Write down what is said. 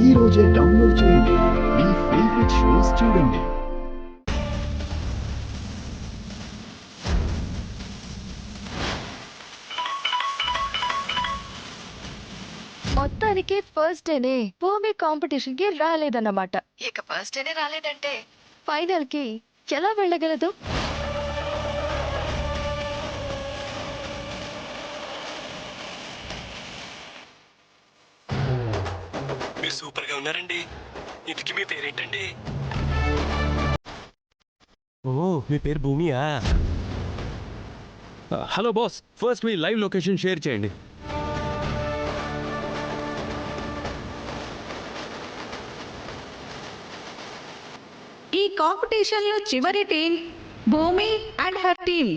ఈ రోజే డౌన్లోడ్ చేయండి. మీ ఫేవరెట్ షోస్ చూడండి. మొత్తానికి ఫస్ట్ డేనే భూమి కాంపిటీషన్ కి రాలేదన్నమాట. ఇక ఫస్ట్ డేనే రాలేదంటే ఫైనల్ కి ఎలా వెళ్ళగలదు? మీరు సూపర్ గా ఉన్నారండి. ఇంటికి మీ పేరేంటండి? ఓ, మీ పేరు భూమియా? హలో బాస్, ఫస్ట్ మీ లైవ్ లొకేషన్ షేర్ చేయండి. ఈ కాంపిటీషన్ లో చివరి టీం భూమి అండ్ హర్ టీం